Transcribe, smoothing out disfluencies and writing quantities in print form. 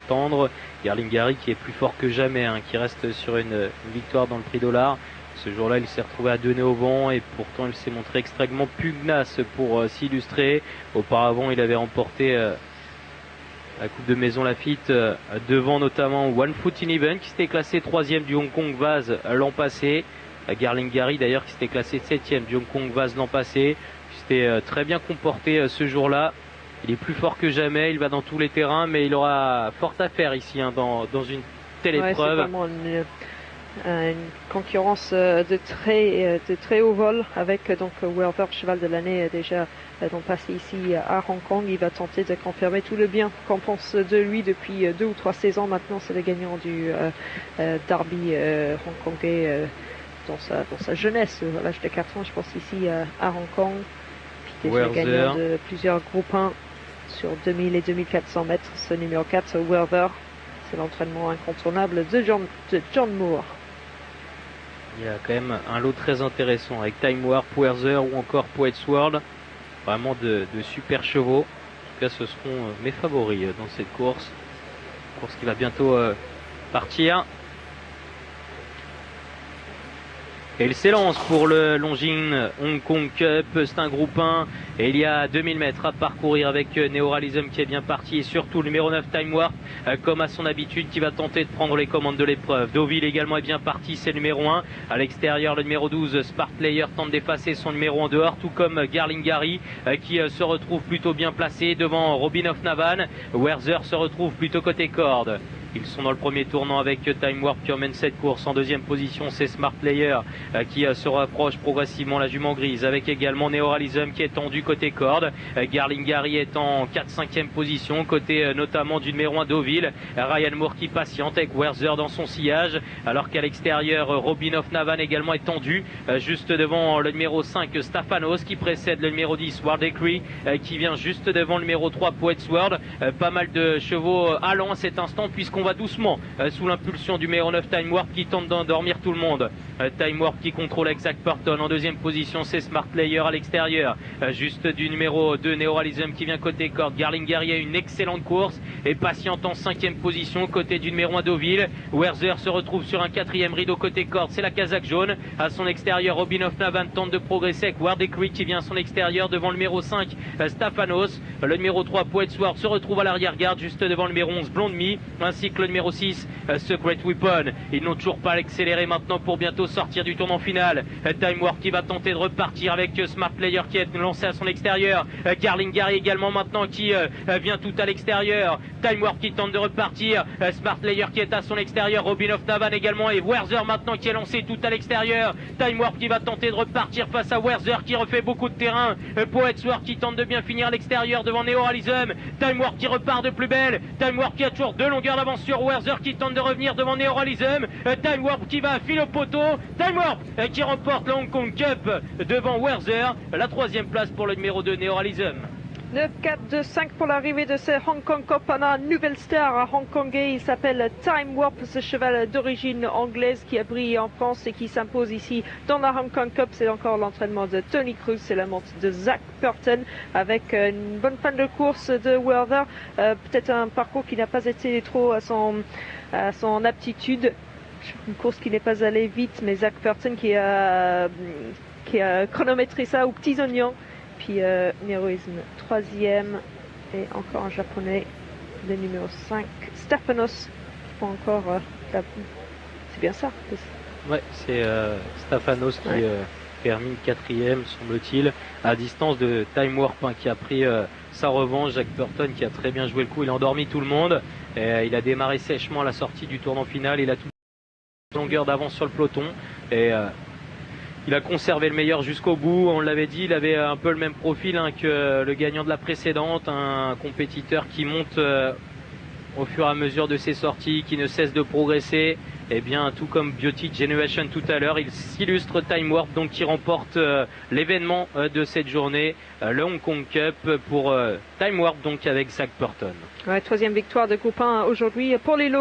tendre. Garlingari qui est plus fort que jamais, qui reste sur une victoire dans le prix dollar. Ce jour-là, il s'est retrouvé à 2 nez au vent et pourtant il s'est montré extrêmement pugnace pour s'illustrer. Auparavant, il avait remporté la Coupe de Maison Lafitte devant notamment One Foot in Even qui s'était classé 3e du Hong Kong Vase l'an passé. Garlingari d'ailleurs qui s'était classé 7e du Hong Kong Vase l'an passé. Il s'était très bien comporté ce jour-là. Il est plus fort que jamais, il va dans tous les terrains, mais il aura fort à faire ici dans une telle épreuve. C'est vraiment une concurrence de très haut vol avec donc Werther, cheval de l'année déjà donc passé ici à Hong Kong. Il va tenter de confirmer tout le bien qu'on pense de lui depuis 2 ou 3 saisons maintenant. C'est le gagnant du derby hongkongais dans sa jeunesse, à l'âge de 4 ans, je pense, ici à Hong Kong. Puis déjà gagnant de plusieurs groupes 1 sur 2000 et 2400 mètres. Ce numéro 4, Werther, c'est l'entraînement incontournable de John Moore. Il y a quand même un lot très intéressant avec Time Warp, Werther ou encore Poets World. Vraiment de super chevaux. En tout cas, ce seront mes favoris dans cette course. Course qui va bientôt partir. Et il s'élance pour le Longines Hong Kong Cup. C'est un groupe 1 et il y a 2000 mètres à parcourir avec Neoralism qui est bien parti et surtout le numéro 9 Time Warp comme à son habitude qui va tenter de prendre les commandes de l'épreuve. Deauville également est bien parti, c'est le numéro 1. À l'extérieur, le numéro 12 Smart Player tente d'effacer son numéro en dehors, tout comme Garlingari qui se retrouve plutôt bien placé devant Robin of Navan. Werther se retrouve plutôt côté corde. Ils sont dans le premier tournant avec Time Warp qui emmène cette course. En deuxième position, c'est Smart Player qui se rapproche progressivement la jument grise avec également Neoralism qui est tendu côté corde. Garlingari est en 4-5e position côté notamment du numéro 1 Deauville. Ryan Moore qui patiente avec Werther dans son sillage alors qu'à l'extérieur, Robin of Navan également est tendu juste devant le numéro 5 Staphanos qui précède le numéro 10 War Decree qui vient juste devant le numéro 3 Poets World. Pas mal de chevaux allant à cet instant puisqu'on va doucement sous l'impulsion du numéro 9 Time Warp qui tente d'endormir tout le monde. Time Warp qui contrôle avec Zach Burton. En deuxième position, c'est Smart Player à l'extérieur juste du numéro 2 Neoralism qui vient côté corde. Garlingari a une excellente course et patiente en 5e position côté du numéro 1 Deauville. Werther se retrouve sur un 4e rideau côté corde, c'est la casaque jaune. À son extérieur, Robin of Navan tente de progresser avec War Decree qui vient à son extérieur devant le numéro 5 Staphanos. Le numéro 3 Poets World se retrouve à l'arrière-garde juste devant le numéro 11 Blonde Me ainsi que le numéro 6 Secret Weapon. Ils n'ont toujours pas accéléré maintenant pour bientôt sortir du tournant final. Time Warp qui va tenter de repartir avec Smart Player qui est lancé à son extérieur. Garlingari également maintenant qui vient tout à l'extérieur. Time Warp qui tente de repartir. Smart Player qui est à son extérieur. Robin of Navan également et Werther maintenant qui est lancé tout à l'extérieur. Time Warp qui va tenter de repartir face à Werther qui refait beaucoup de terrain. Poets World qui tente de bien finir à l'extérieur devant Neoralism. Time Warp qui repart de plus belle. Time Warp qui a toujours 2 longueurs d'avance sur Werther qui tente de revenir devant Neoralism. Time Warp qui va filer au poteau. Time Warp qui remporte le Hong Kong Cup devant Werther. La 3e place pour le numéro 2 Neoralism. 9-4-2-5 pour l'arrivée de ce Hong Kong Cup. On a une nouvelle star hongkongais, il s'appelle Time Warp, ce cheval d'origine anglaise qui a brillé en France et qui s'impose ici dans la Hong Kong Cup. C'est encore l'entraînement de Tony Cruz, c'est la monte de Zach Burton avec une bonne fin de course de Werther. Peut-être un parcours qui n'a pas été trop à son aptitude. Une course qui n'est pas allée vite, mais Zach Burton qui a chronométré ça aux petits oignons. Puis Neoralism 3e et encore un japonais, le numéro 5 Staphanos. Pas encore c'est bien ça. Ouais, c'est Staphanos qui termine 4e semble-t-il à distance de Time Warp qui a pris sa revanche. Jack Burton qui a très bien joué le coup, il a endormi tout le monde et il a démarré sèchement à la sortie du tournant final. Il a toute longueur d'avance sur le peloton et il a conservé le meilleur jusqu'au bout. On l'avait dit, il avait un peu le même profil que le gagnant de la précédente, un compétiteur qui monte au fur et à mesure de ses sorties, qui ne cesse de progresser. Et bien, tout comme Beauty Generation tout à l'heure, il s'illustre Time Warp, donc qui remporte l'événement de cette journée, le Hong Kong Cup pour Time Warp, donc avec Zach Burton. Ouais, 3e victoire de groupe 1 aujourd'hui pour les locaux.